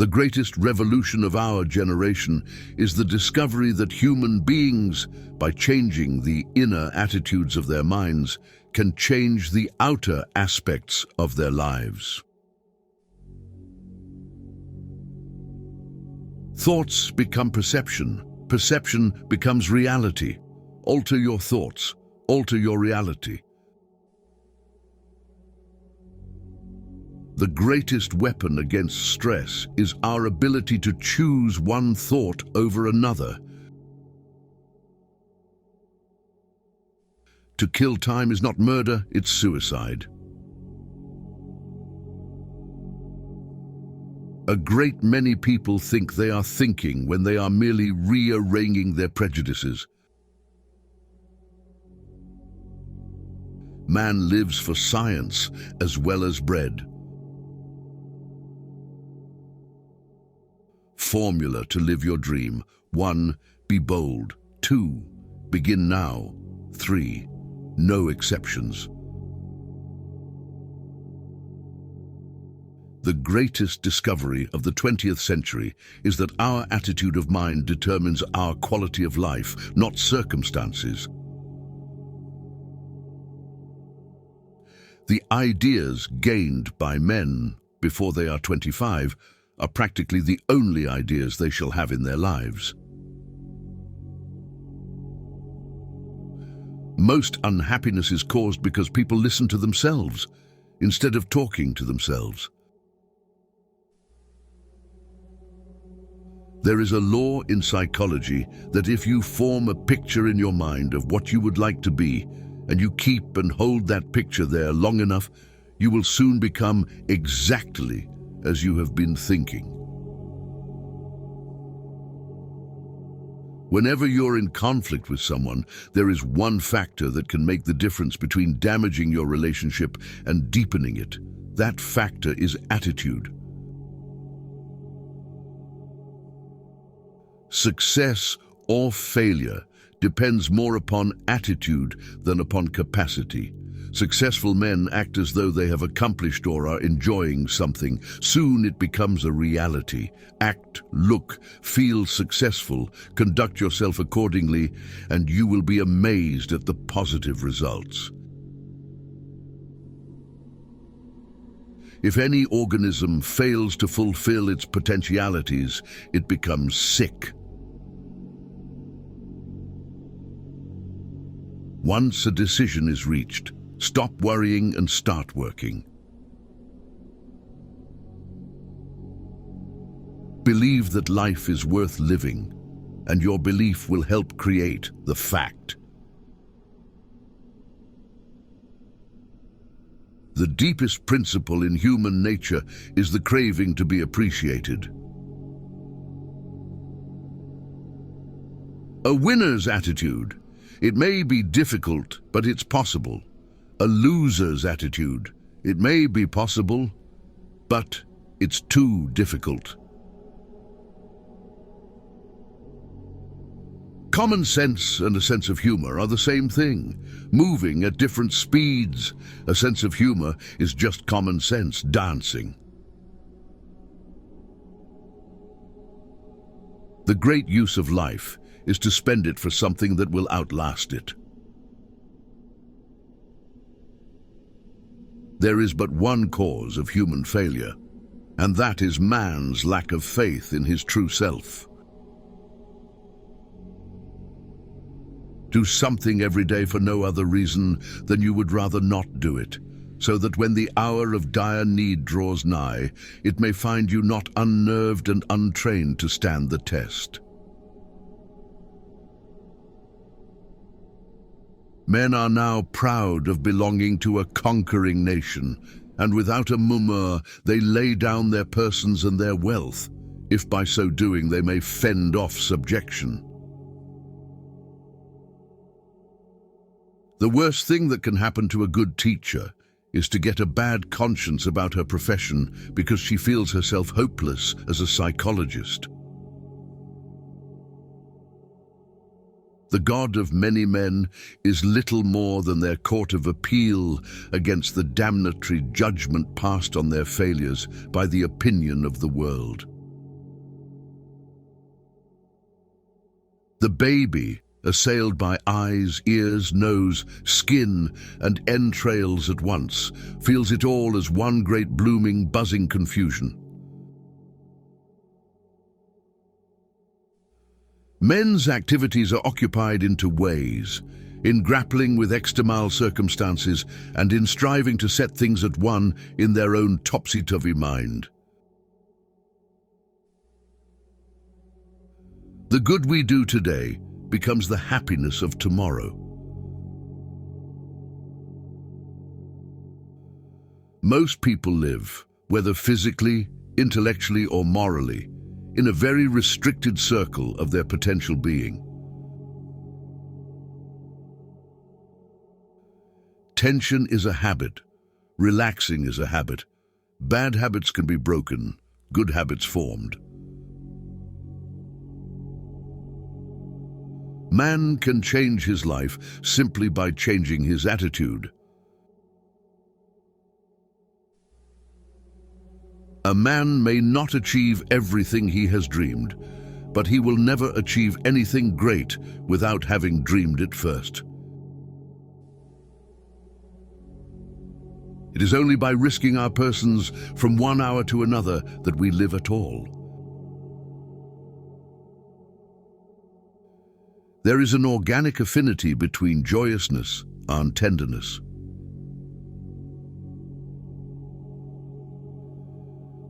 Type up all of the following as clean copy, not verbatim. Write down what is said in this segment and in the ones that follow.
The greatest revolution of our generation is the discovery that human beings, by changing the inner attitudes of their minds, can change the outer aspects of their lives. Thoughts become perception. Perception becomes reality. Alter your thoughts. Alter your reality. The greatest weapon against stress is our ability to choose one thought over another. To kill time is not murder, it's suicide. A great many people think they are thinking when they are merely rearranging their prejudices. Man lives for science as well as bread. Formula to live your dream. 1. Be bold. 2. Begin now. 3. No exceptions. The greatest discovery of the 20th century is that our attitude of mind determines our quality of life, not circumstances. The ideas gained by men before they are 25 are practically the only ideas they shall have in their lives. Most unhappiness is caused because people listen to themselves instead of talking to themselves. There is a law in psychology that if you form a picture in your mind of what you would like to be, and you keep and hold that picture there long enough, you will soon become exactly as you have been thinking. Whenever you're in conflict with someone, there is one factor that can make the difference between damaging your relationship and deepening it. That factor is attitude. Success or failure depends more upon attitude than upon capacity. Successful men act as though they have accomplished or are enjoying something. Soon it becomes a reality. Act, look, feel successful, conduct yourself accordingly, and you will be amazed at the positive results. If any organism fails to fulfill its potentialities, it becomes sick. Once a decision is reached, stop worrying and start working. Believe that life is worth living, and your belief will help create the fact. The deepest principle in human nature is the craving to be appreciated. A winner's attitude. It may be difficult, but it's possible. A loser's attitude. It may be possible, but it's too difficult. Common sense and a sense of humor are the same thing, moving at different speeds. A sense of humor is just common sense dancing. The great use of life is to spend it for something that will outlast it. There is but one cause of human failure, and that is man's lack of faith in his true self. Do something every day for no other reason than you would rather not do it, so that when the hour of dire need draws nigh, it may find you not unnerved and untrained to stand the test. Men are now proud of belonging to a conquering nation, and without a murmur they lay down their persons and their wealth, if by so doing they may fend off subjection. The worst thing that can happen to a good teacher is to get a bad conscience about her profession because she feels herself hopeless as a psychologist. The God of many men is little more than their court of appeal against the damnatory judgment passed on their failures by the opinion of the world. The baby, assailed by eyes, ears, nose, skin, and entrails at once, feels it all as one great blooming, buzzing confusion. Men's activities are occupied in two ways: in grappling with external circumstances and in striving to set things at one in their own topsy-turvy mind. The good we do today becomes the happiness of tomorrow. Most people live, whether physically, intellectually, or morally, in a very restricted circle of their potential being. Tension is a habit. Relaxing is a habit. Bad habits can be broken, good habits formed. Man can change his life simply by changing his attitude. A man may not achieve everything he has dreamed, but he will never achieve anything great without having dreamed it first. It is only by risking our persons from one hour to another that we live at all. There is an organic affinity between joyousness and tenderness.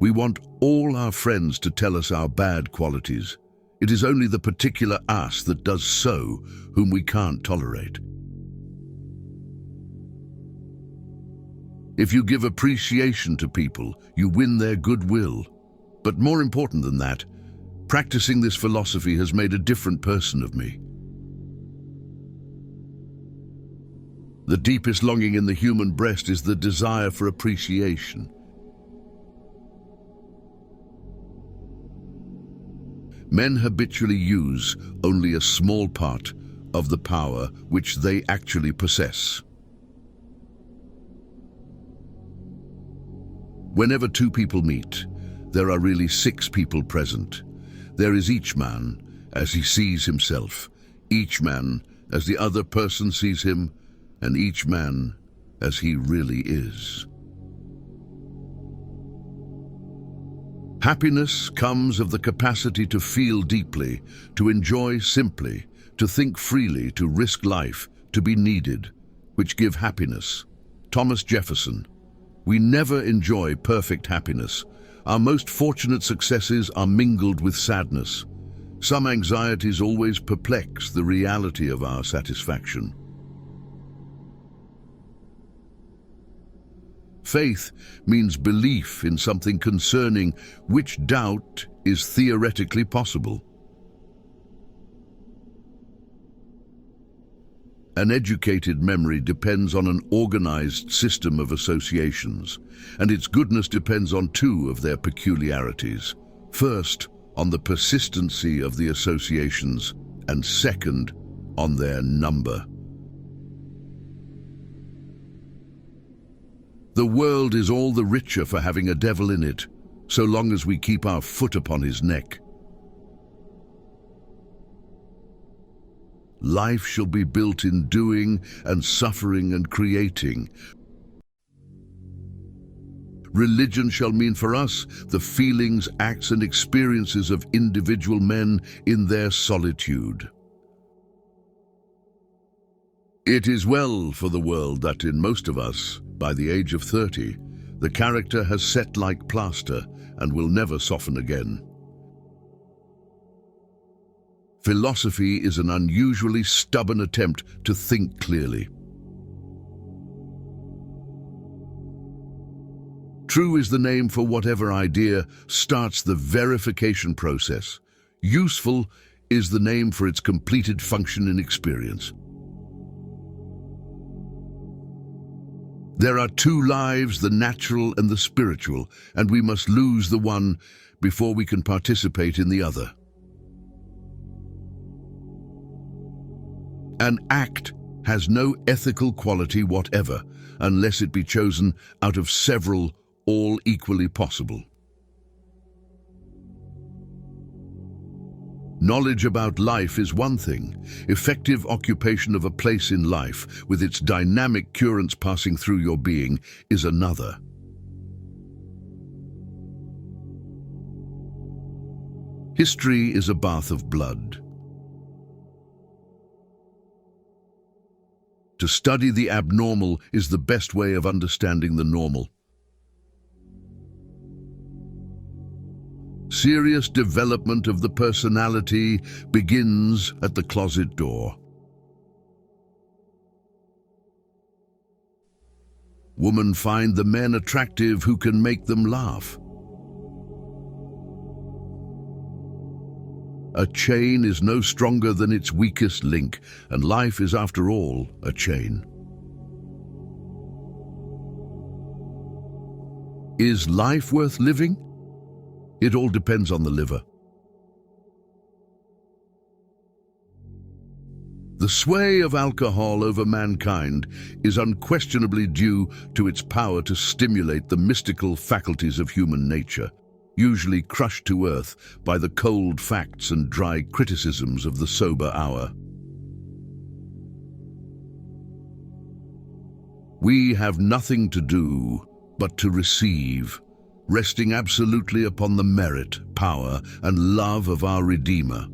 We want all our friends to tell us our bad qualities. It is only the particular us that does so whom we can't tolerate. If you give appreciation to people, you win their goodwill. But more important than that, practicing this philosophy has made a different person of me. The deepest longing in the human breast is the desire for appreciation. Men habitually use only a small part of the power which they actually possess. Whenever two people meet, there are really 6 people present. There is each man as he sees himself, each man as the other person sees him, and each man as he really is. Happiness comes of the capacity to feel deeply, to enjoy simply, to think freely, to risk life, to be needed, which give happiness. Thomas Jefferson. We never enjoy perfect happiness. Our most fortunate successes are mingled with sadness. Some anxieties always perplex the reality of our satisfaction. Faith means belief in something concerning which doubt is theoretically possible. An educated memory depends on an organized system of associations, and its goodness depends on 2 of their peculiarities. First, on the persistency of the associations, and second, on their number. The world is all the richer for having a devil in it, so long as we keep our foot upon his neck. Life shall be built in doing and suffering and creating. Religion shall mean for us the feelings, acts, and experiences of individual men in their solitude. It is well for the world that in most of us, by the age of 30, the character has set like plaster and will never soften again. Philosophy is an unusually stubborn attempt to think clearly. True is the name for whatever idea starts the verification process. Useful is the name for its completed function in experience. There are 2 lives, the natural and the spiritual, and we must lose the one before we can participate in the other. An act has no ethical quality whatever unless it be chosen out of several, all equally possible. Knowledge about life is one thing. Effective occupation of a place in life, with its dynamic currents passing through your being, is another. History is a bath of blood. To study the abnormal is the best way of understanding the normal. Serious development of the personality begins at the closet door. Women find the men attractive who can make them laugh. A chain is no stronger than its weakest link, and life is, after all, a chain. Is life worth living? It all depends on the liver. The sway of alcohol over mankind is unquestionably due to its power to stimulate the mystical faculties of human nature, usually crushed to earth by the cold facts and dry criticisms of the sober hour. We have nothing to do but to receive, resting absolutely upon the merit, power, and love of our Redeemer.